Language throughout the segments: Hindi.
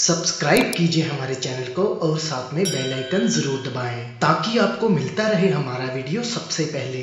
सब्सक्राइब कीजिए हमारे चैनल को और साथ में बेल आइकन जरूर दबाएं ताकि आपको मिलता रहे हमारा वीडियो सबसे पहले।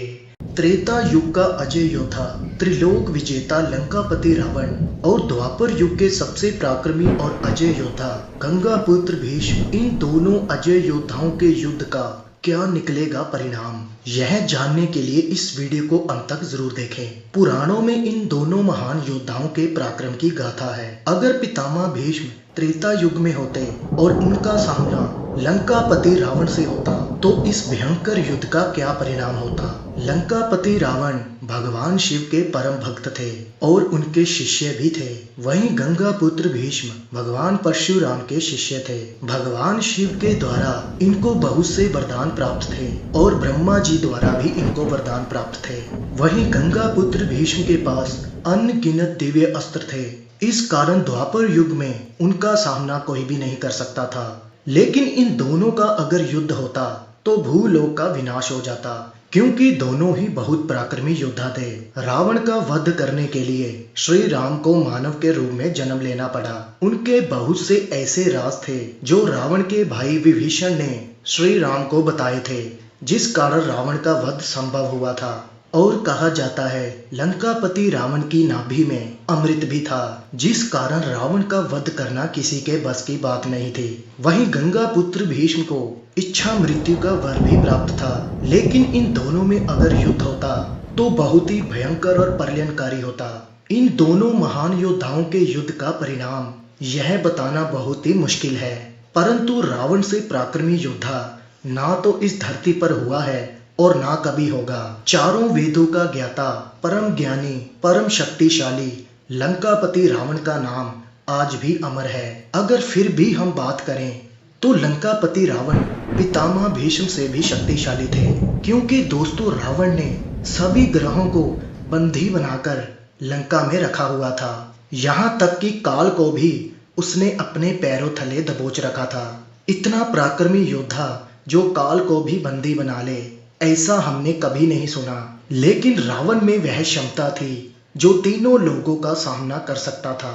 त्रेता युग का अजय योद्धा, त्रिलोक विजेता लंकापति रावण और द्वापर युग के सबसे पराक्रमी और अजय योद्धा गंगा पुत्र भीष्म, इन दोनों अजय योद्धाओं के युद्ध का क्या निकलेगा परिणाम, यह जानने के लिए इस वीडियो को अंत तक जरूर देखें। पुराणों में इन दोनों महान योद्धाओं के पराक्रम की गाथा है। अगर पितामह भीष्म त्रेता युग में होते और इनका सामना लंकापति रावण से होता तो इस भयंकर युद्ध का क्या परिणाम होता। लंकापति रावण भगवान शिव के परम भक्त थे और उनके शिष्य भी थे। वहीं गंगा पुत्र भीष्म भगवान परशुराम के शिष्य थे। भगवान शिव के द्वारा इनको बहुत से वरदान प्राप्त थे और ब्रह्मा जी द्वारा भी इनको वरदान प्राप्त थे। वहीं गंगा पुत्र भीष्म के पास अनगिनत दिव्य अस्त्र थे। इस कारण द्वापर युग में उनका सामना कोई भी नहीं कर सकता था। लेकिन इन दोनों का अगर युद्ध होता तो भूलोक का विनाश हो जाता, क्योंकि दोनों ही बहुत पराक्रमी योद्धा थे। रावण का वध करने के लिए श्री राम को मानव के रूप में जन्म लेना पड़ा। उनके बहुत से ऐसे राज थे जो रावण के भाई विभीषण ने श्री राम को बताए थे, जिस कारण रावण का वध संभव हुआ था। और कहा जाता है लंकापति रावण की नाभि में अमृत भी था, जिस कारण रावण का वध करना किसी के बस की बात नहीं थी। वहीं गंगा पुत्र भीष्म को इच्छा मृत्यु का वर भी प्राप्त था। लेकिन इन दोनों में अगर युद्ध होता तो बहुत ही भयंकर और प्रलयनकारी होता। इन दोनों महान योद्धाओं के युद्ध का परिणाम यह बताना बहुत ही मुश्किल है, परंतु रावण से पराक्रमी योद्धा ना तो इस धरती पर हुआ है और ना कभी होगा। चारों वेदों का ज्ञाता, परम ज्ञानी, परम शक्तिशाली लंकापति रावण का नाम आज भी अमर है। अगर फिर भी हम बात करें तो लंकापति रावण पितामह भीष्म से भी शक्तिशाली थे, क्योंकि दोस्तों रावण ने सभी ग्रहों को बंदी बनाकर लंका में रखा हुआ था। यहाँ तक कि काल को भी उसने अपने पैरों थले दबोच रखा था। इतना पराक्रमी योद्धा जो काल को भी बंदी बना ले, ऐसा हमने कभी नहीं सुना। लेकिन रावण में वह क्षमता थी जो तीनों लोगों का सामना कर सकता था।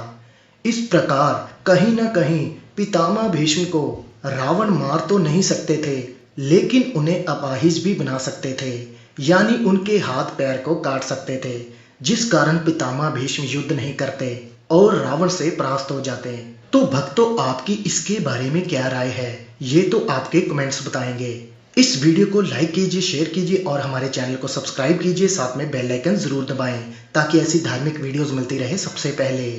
इस प्रकार कहीं ना कहीं पितामह भीष्म को रावण मार तो नहीं सकते थे, लेकिन उन्हें अपाहिज भी बना सकते थे, यानी उनके हाथ पैर को काट सकते थे, जिस कारण पितामह भीष्म युद्ध नहीं करते और रावण से परास्त हो जाते। तो भक्तों, आपकी इसके बारे में क्या राय है, ये तो आपके कमेंट्स बताएंगे। इस वीडियो को लाइक कीजिए, शेयर कीजिए और हमारे चैनल को सब्सक्राइब कीजिए। साथ में बेल आइकन जरूर दबाएं ताकि ऐसी धार्मिक वीडियोस मिलती रहे सबसे पहले।